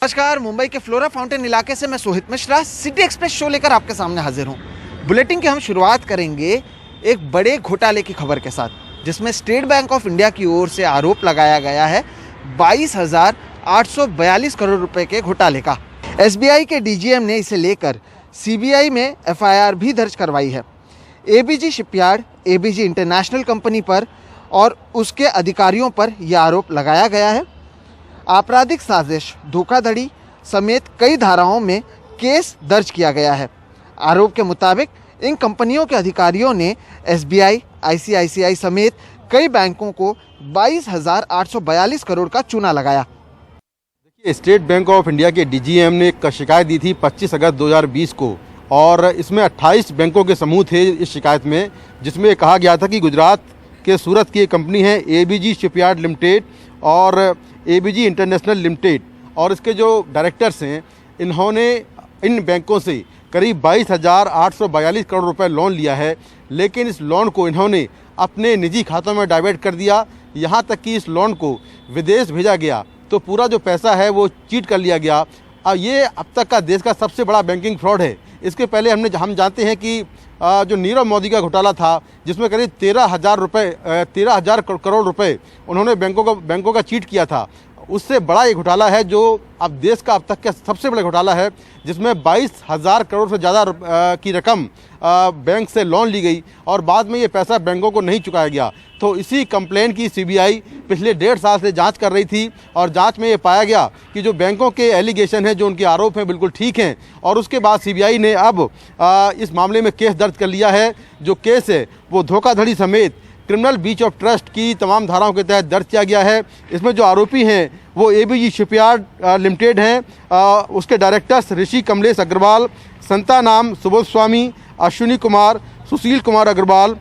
नमस्कार, मुंबई के flora fountain इलाके से मैं Sohit Mishra city express show लेकर आपके सामने हाजिर हूं। बुलेटिन की हम शुरुआत करेंगे एक बड़े घोटाले की खबर के साथ, जिसमें स्टेट बैंक ऑफ इंडिया की ओर से आरोप लगाया गया है 22,842 करोड़ रुपए के घोटाले का। एसबीआई के डीजीएम ने इसे लेकर सीबीआई में एफआईआर भी दर्ज करवाई है। ABG shipyard, ABG international company पर और उसके अधिकारियों पर यह आरोप लगाया गया है। आपराधिक साजिश, धोखाधड़ी समेत कई धाराओं में केस दर्ज किया गया है। आरोप के मुताबिक इन कंपनियों के अधिकारियों ने एसबीआई, आईसीआईसीआई समेत कई बैंकों को 22,842 करोड़ का चूना लगाया। देखिए, स्टेट बैंक ऑफ इंडिया के डीजीएम ने एक शिकायत दी थी 25 अगस्त 2020 को, और इसमें 28 बैंकों के समूह थे इस शिकायत में, जिसमें कहा गया था कि गुजरात के सूरत की एक कंपनी है एबीजी शिपयार्ड लिमिटेड और एबीजी इंटरनेशनल लिमिटेड, और इसके जो डायरेक्टर्स हैं इन्होंने इन बैंकों से करीब 22,842 करोड़ रुपए लोन लिया है। लेकिन इस लोन को इन्होंने अपने निजी खातों में डाइवर्ट कर दिया, यहाँ तक कि इस लोन को विदेश भेजा गया तो पूरा जो पैसा है वो चीट कर लिया गया। ये अब तक का देश का सबसे बड़ा बैंकिंग फ्रॉड है। इसके पहले हम जानते हैं कि जो नीरव मोदी का घोटाला था, जिसमें करीब 13,000 करोड़ रुपए उन्होंने बैंकों का चीट किया था, उससे बड़ा ये घोटाला है जो अब देश का अब तक का सबसे बड़ा घोटाला है, जिसमें 22,000 करोड़ से ज़्यादा की रकम बैंक से लोन ली गई और बाद में ये पैसा बैंकों को नहीं चुकाया गया। तो इसी कंप्लेंट की सीबीआई पिछले 1.5 साल से जांच कर रही थी, और जांच में ये पाया गया कि जो बैंकों के एलिगेशन हैं, जो उनके आरोप हैं, बिल्कुल ठीक हैं। और उसके बाद सीबीआई ने अब इस मामले में केस दर्ज कर लिया है। जो केस है वो धोखाधड़ी समेत क्रिमिनल ब्रीच ऑफ ट्रस्ट की तमाम धाराओं के तहत दर्ज किया गया है। इसमें जो आरोपी हैं वो एबीजी शिपयार्ड लिमिटेड हैं, उसके डायरेक्टर्स ऋषि कमलेश अग्रवाल, संतानाम सुबोध स्वामी, अश्विनी कुमार, सुशील कुमार अग्रवाल,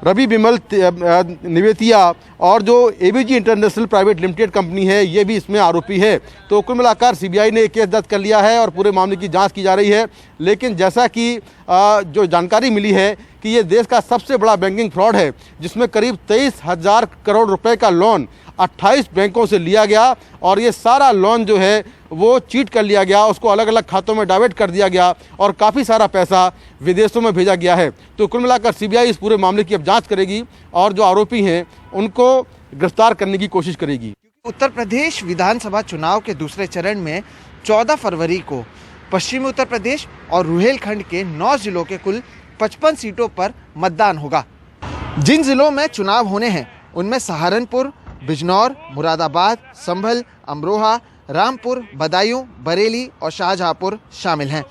रवि बिमल निवेतिया, और जो ABG international private limited company है ये भी इसमें आरोपी है। तो कुल मिलाकर सीबीआई ने केस दर्ज कर लिया है और पूरे मामले की जांच की जा रही है। लेकिन जैसा कि जो जानकारी मिली है कि ये देश का सबसे बड़ा बैंकिंग फ्रॉड है, जिसमें करीब 23,000 करोड़ रुपए का लोन 28 बैंकों से लिया गया, और ये सारा लोन जो है वो चीट कर लिया गया, उसको अलग अलग खातों में डाइवर्ट कर दिया गया और काफ़ी सारा पैसा विदेशों में भेजा गया है। तो कुल मिलाकर सीबीआई इस पूरे मामले की अब जांच करेगी और जो आरोपी हैं उनको गिरफ्तार करने की कोशिश करेगी। उत्तर प्रदेश विधानसभा चुनाव के दूसरे चरण में 14 फरवरी को पश्चिमी उत्तर प्रदेश और रुहेलखंड के 9 जिलों के कुल 55 सीटों पर मतदान होगा। जिन जिलों में चुनाव होने हैं उनमें सहारनपुर, बिजनौर, मुरादाबाद, संभल, अमरोहा, रामपुर, बदायूं, बरेली और शाहजहांपुर शामिल हैं।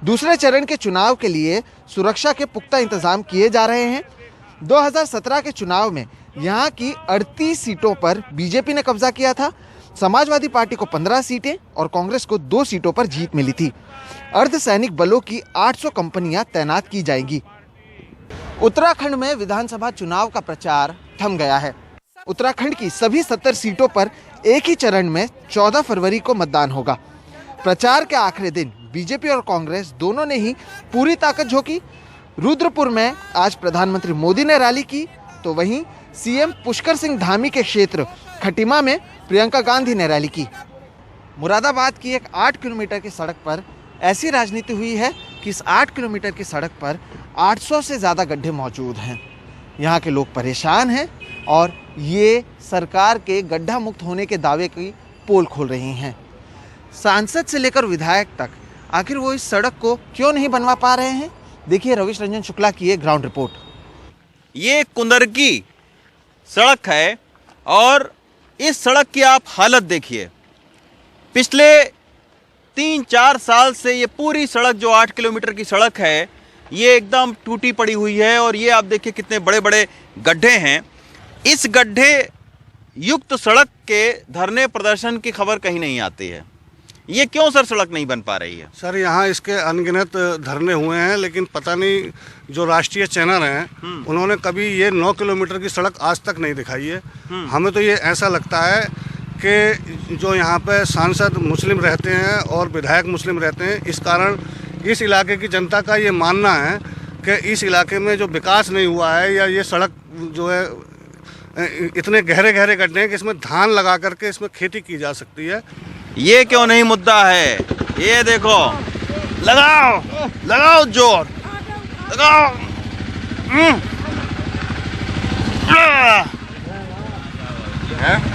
दूसरे चरण के चुनाव के लिए सुरक्षा के पुख्ता इंतजाम किए जा रहे हैं। 2017 के चुनाव में यहाँ की 38 सीटों पर बीजेपी ने कब्जा किया था। समाजवादी पार्टी को 15 सीटें और कांग्रेस को 2 सीटों पर जीत मिली थी। अर्धसैनिक बलों की 800 कंपनियां तैनात की जाएंगी। उत्तराखंड में विधानसभा चुनाव का प्रचार थम गया है। उत्तराखंड की सभी 70 सीटों पर एक ही चरण में 14 फरवरी को मतदान होगा। प्रचार के आखिरी दिन बीजेपी और कांग्रेस दोनों ने ही पूरी ताकत झोंकी। रुद्रपुर में आज प्रधानमंत्री मोदी ने रैली की, तो वहीं सीएम पुष्कर सिंह धामी के क्षेत्र खटीमा में प्रियंका गांधी ने रैली की। मुरादाबाद की एक 8 किलोमीटर की सड़क पर ऐसी राजनीति हुई है कि इस 8 किलोमीटर की सड़क पर 800 से ज़्यादा गड्ढे मौजूद हैं। यहाँ के लोग परेशान हैं और ये सरकार के गड्ढा मुक्त होने के दावे की पोल खोल रही हैं। सांसद से लेकर विधायक तक आखिर वो इस सड़क को क्यों नहीं बनवा पा रहे हैं? देखिए रविश रंजन शुक्ला की एक ग्राउंड रिपोर्ट। ये कुंदरकी सड़क है और इस सड़क की आप हालत देखिए। पिछले 3-4 साल से ये पूरी सड़क जो 8 किलोमीटर की सड़क है ये एकदम टूटी पड़ी हुई है, और ये आप देखिए कितने बड़े बड़े गड्ढे हैं। इस गड्ढे युक्त सड़क के धरने प्रदर्शन की खबर कहीं नहीं आती है। ये क्यों सर सड़क नहीं बन पा रही है? सर यहाँ इसके अनगिनत धरने हुए हैं, लेकिन पता नहीं जो राष्ट्रीय चैनल हैं उन्होंने कभी ये 9 किलोमीटर की सड़क आज तक नहीं दिखाई है। हमें तो ये ऐसा लगता है कि जो यहाँ पे सांसद मुस्लिम रहते हैं और विधायक मुस्लिम रहते हैं, इस कारण इस इलाके की जनता का ये मानना है कि इस इलाके में जो विकास नहीं हुआ है, या ये सड़क जो है इतने गहरे गहरे गड्ढे हैं कि इसमें धान लगा करके इसमें खेती की जा सकती है। ये क्यों नहीं मुद्दा है? ये देखो, लगाओ लगाओ जोर लगाओ।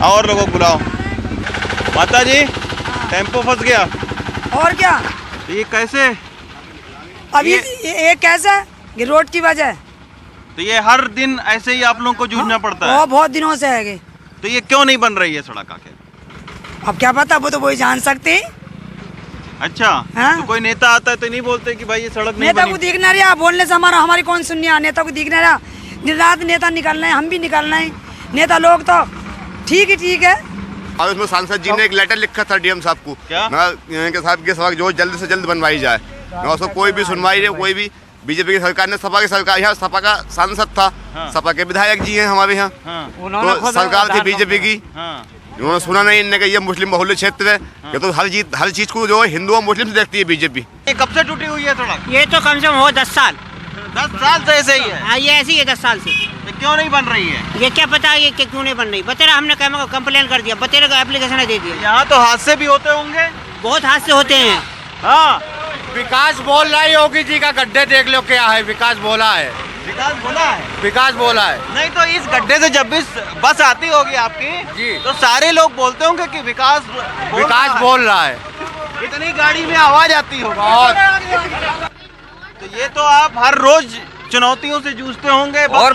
और लोगों को बुलाओ। माता जी, टेम्पो फंस गया। और क्या? तो ये कैसे? अब ये कैसा? ये रोड की वजह है। तो ये हर दिन ऐसे ही आप लोगों को जूझना पड़ता है? बहुत दिनों से है। तो ये क्यों नहीं बन रही है सड़क आखिर? अब क्या पता, वो तो वही जान सकते। अच्छा, हाँ? तो कोई नेता आता है तो नहीं बोलते कि भाई ये सड़क नहीं नेता बनी? को दिखना रहा, बोलने से हमारी कौन सुननी है? नेता को दिखना रहा, दिन रात नेता निकलना है, हम भी निकलना है। नेता लोग तो ठीक है। और उसमें सांसद जी ने एक लेटर लिखा था डीएम साहब को, क्या? के साहब की सड़क जो जल्द से जल्द बनवाई जाए। उसको कोई भी सुनवाई नहीं, कोई भी। बीजेपी की सरकार ने, सपा की सरकार, यहाँ सपा का सांसद था। हाँ। सपा के विधायक जी हैं हमारे यहाँ। हाँ। तो सरकार थी बीजेपी की। हाँ। उन्होंने सुना नहीं, इनने कहा ये मुस्लिम बहुल्य क्षेत्र है। ये तो हर चीज को जो है हिंदू और मुस्लिम से देखती है बीजेपी। ये कब से टूटी हुई है सड़क? ये तो कम से कम हो 10 साल। 10 साल से ऐसे ही है? हाँ, ये ऐसी है 10 साल से। तो क्यों नहीं बन रही है? ये क्या पता ये क्यों नहीं बन रही? बतेरा हमने कंप्लेन कर दिया, बतेरा का एप्लीकेशन दे दिया। यहाँ तो हादसे भी होते होंगे? बहुत हादसे होते हैं। हाँ, विकास बोल रहा है, योगी जी का गड्ढे देख लो क्या है। विकास बोला है। विकास बोला है? विकास बोला है। नहीं तो इस गड्ढे से जब भी बस आती होगी आपकी जी, तो सारे लोग बोलते होंगे कि विकास बोल रहा है। इतनी गाड़ी में आवाज आती होगी बहुत। तो ये तो आप हर रोज चुनौतियों से जूझते होंगे। और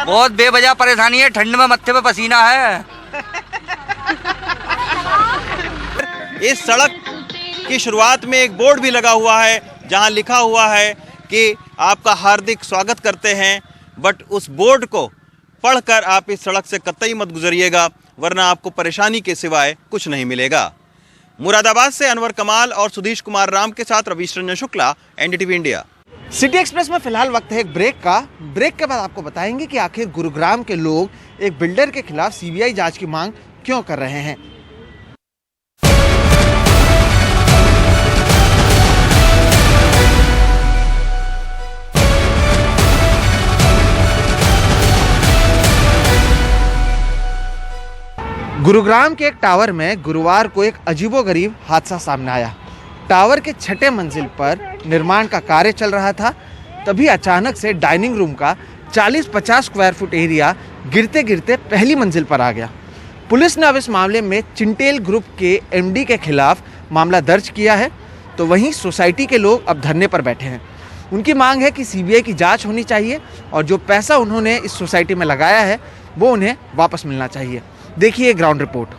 बहुत बेवजह परेशानी है। ठंड में मत्थे पे पसीना है। इस सड़क की शुरुआत में एक बोर्ड भी लगा हुआ है जहां लिखा हुआ है कि आपका हार्दिक स्वागत करते हैं, बट उस बोर्ड को पढ़कर आप इस सड़क से कतई मत गुजरिएगा, वरना आपको परेशानी के सिवाय कुछ नहीं मिलेगा। मुरादाबाद से अनवर कमाल और सुधीश कुमार राम के साथ Ravish Ranjan Shukla, NDTV India. City express में फिलहाल वक्त है एक ब्रेक का। ब्रेक के बाद आपको बताएंगे कि आखिर गुरुग्राम के लोग एक बिल्डर के खिलाफ सीबीआई जांच की मांग क्यों कर रहे हैं। गुरुग्राम के एक टावर में गुरुवार को एक अजीबोगरीब हादसा सामने आया। टावर के 6ठे मंजिल पर निर्माण का कार्य चल रहा था। तभी अचानक से डाइनिंग रूम का 40-50 स्क्वायर फुट एरिया गिरते गिरते पहली मंजिल पर आ गया। पुलिस ने अब इस मामले में चिंटेल ग्रुप के एमडी के खिलाफ मामला दर्ज किया है। तो वहीं सोसाइटी के लोग अब धरने पर बैठे हैं। उनकी मांग है कि सीबीआई की जांच होनी चाहिए और जो पैसा उन्होंने इस सोसाइटी में लगाया है वो उन्हें वापस मिलना चाहिए। देखिए ग्राउंड रिपोर्ट।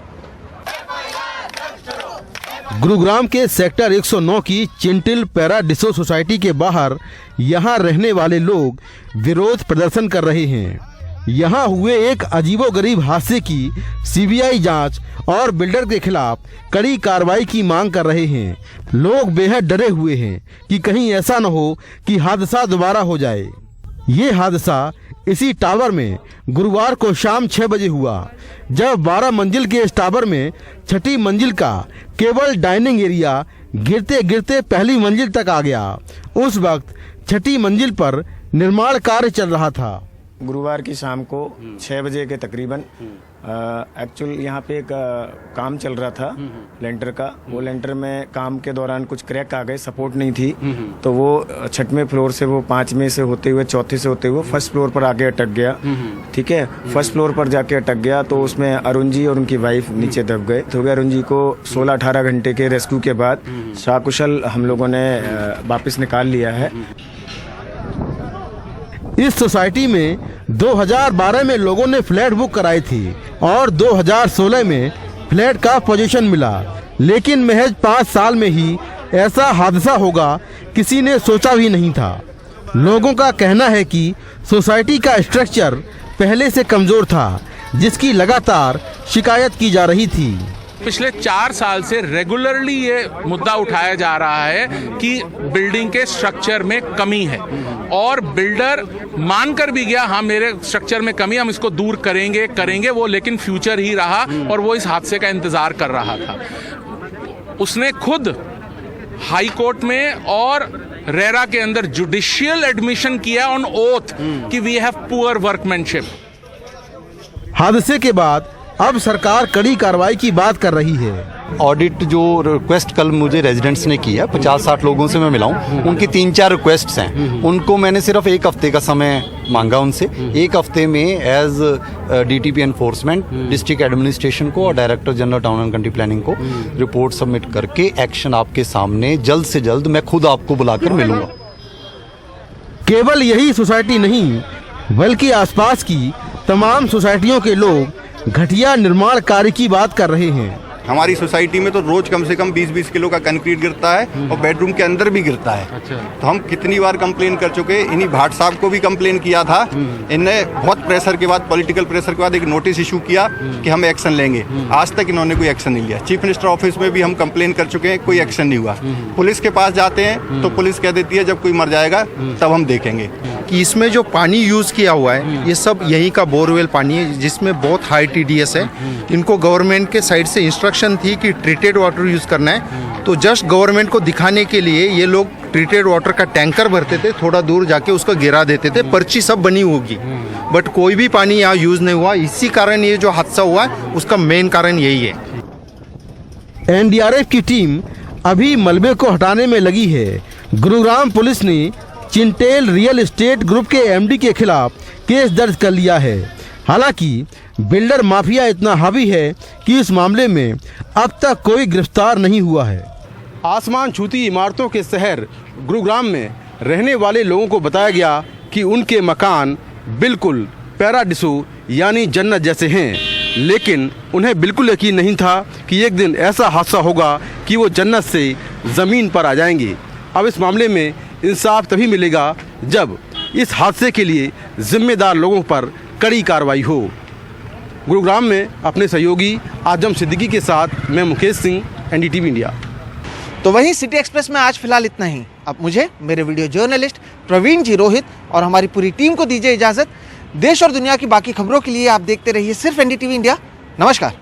गुरुग्राम के सेक्टर 109 की चिंटिल पैराडिसो सोसाइटी के बाहर यहां रहने वाले लोग विरोध प्रदर्शन कर रहे हैं। यहां हुए एक अजीबोगरीब हादसे की सीबीआई जांच और बिल्डर के खिलाफ कड़ी कार्रवाई की मांग कर रहे हैं। लोग बेहद डरे हुए हैं कि कहीं ऐसा न हो कि हादसा दोबारा हो जाए। ये हादसा इसी टावर में गुरुवार को शाम 6 बजे हुआ, जब 12 मंजिल के इस टावर में 6ठी मंजिल का केवल डाइनिंग एरिया गिरते गिरते पहली मंजिल तक आ गया। उस वक्त 6ठी मंजिल पर निर्माण कार्य चल रहा था। गुरुवार की शाम को 6 बजे के तकरीबन एक्चुअल यहाँ पे एक काम चल रहा था लेंटर का। वो लेंटर में काम के दौरान कुछ क्रैक आ गए, सपोर्ट नहीं थी, तो वो 6वें फ्लोर से वो 5वें से होते हुए 4थे से होते हुए 1st फ्लोर पर आके अटक गया। ठीक है, 1st फ्लोर पर जाके अटक गया तो उसमें अरुण जी और उनकी वाइफ नीचे दब गए। तो अरुण जी को 16-18 घंटे के रेस्क्यू के बाद सकुशल हम लोगों ने वापस निकाल लिया है। इस सोसाइटी में 2012 में लोगों ने फ्लैट बुक कराई थी और 2016 में फ्लैट का पोजीशन मिला, लेकिन महज 5 साल में ही ऐसा हादसा होगा किसी ने सोचा भी नहीं था। लोगों का कहना है कि सोसाइटी का स्ट्रक्चर पहले से कमजोर था, जिसकी लगातार शिकायत की जा रही थी। पिछले 4 साल से रेगुलरली ये मुद्दा उठाया जा रहा है कि बिल्डिंग के स्ट्रक्चर में कमी है और बिल्डर मानकर भी गया, हाँ मेरे स्ट्रक्चर में कमी, हम इसको दूर करेंगे वो, लेकिन फ्यूचर ही रहा और वो इस हादसे का इंतजार कर रहा था। उसने खुद हाई कोर्ट में और रेरा के अंदर जुडिशियल एडमिशन किया ऑन ओथ कि वी हैव पुअर वर्कमैनशिप। हादसे के बाद अब सरकार कड़ी कार्रवाई की बात कर रही है। ऑडिट जो रिक्वेस्ट कल मुझे रेजिडेंट्स ने किया, 50-60 लोगों से मैं मिला हूँ, उनकी 3-4 रिक्वेस्ट्स हैं। उनको मैंने सिर्फ 1 हफ्ते का समय मांगा उनसे। 1 हफ्ते में as DTP enforcement district administration को और director general town and country planning को रिपोर्ट सबमिट करके एक्शन आपके सामने जल्द से जल्द मैं खुद आपको बुलाकर मिलूंगा। केवल यही सोसाइटी नहीं बल्कि आसपास की तमाम सोसाइटियों के लोग घटिया निर्माण कार्य की बात कर रहे हैं। हमारी सोसाइटी में तो रोज कम से कम 20-20 किलो का कंक्रीट गिरता है और बेडरूम के अंदर भी गिरता है। तो हम कितनी बार कंप्लेन कर चुके, इन्हीं भाट साहब को भी कंप्लेन किया था। इनने बहुत प्रेशर के बाद, पॉलिटिकल प्रेशर के बाद एक नोटिस इशू किया कि हम एक्शन लेंगे। आज तक इन्होंने कोई एक्शन नहीं लिया। चीफ मिनिस्टर ऑफिस में भी हम कंप्लेन कर चुके हैं, कोई एक्शन नहीं हुआ। पुलिस के पास जाते हैं तो पुलिस कह देती है जब कोई मर जाएगा तब हम देखेंगे। कि इसमें जो पानी यूज़ किया हुआ है ये सब यहीं का बोरवेल पानी है, जिसमें बहुत हाई TDS है। इनको गवर्नमेंट के साइड से इंस्ट्रक्शन थी कि ट्रीटेड वाटर यूज़ करना है, तो जस्ट गवर्नमेंट को दिखाने के लिए ये लोग ट्रीटेड वाटर का टैंकर भरते थे, थोड़ा दूर जाके उसको गिरा देते थे, पर्ची सब बनी होगी, बट कोई भी पानी यहाँ यूज़ नहीं हुआ। इसी कारण ये जो हादसा हुआ है उसका मेन कारण यही है। NDRF की टीम अभी मलबे को हटाने में लगी है। गुरुग्राम पुलिस ने चिंटेल रियल एस्टेट ग्रुप के MD के खिलाफ केस दर्ज कर लिया है। हालांकि बिल्डर माफिया इतना हावी है कि इस मामले में अब तक कोई गिरफ्तार नहीं हुआ है। आसमान छूती इमारतों के शहर गुरुग्राम में रहने वाले लोगों को बताया गया कि उनके मकान बिल्कुल पैराडिसो यानी जन्नत जैसे हैं, लेकिन उन्हें बिल्कुल यकीन नहीं था कि एक दिन ऐसा हादसा होगा कि वो जन्नत से ज़मीन पर आ जाएंगे। अब इस मामले में इंसाफ तभी मिलेगा जब इस हादसे के लिए जिम्मेदार लोगों पर कड़ी कार्रवाई हो। गुरुग्राम में अपने सहयोगी आजम सिद्दीकी के साथ मैं मुकेश सिंह, NDTV इंडिया। तो वहीं सिटी एक्सप्रेस में आज फिलहाल इतना ही। अब मुझे मेरे वीडियो जर्नलिस्ट प्रवीण जी रोहित और हमारी पूरी टीम को दीजिए इजाज़त। देश और दुनिया की बाकी खबरों के लिए आप देखते रहिए सिर्फ NDTV इंडिया। नमस्कार।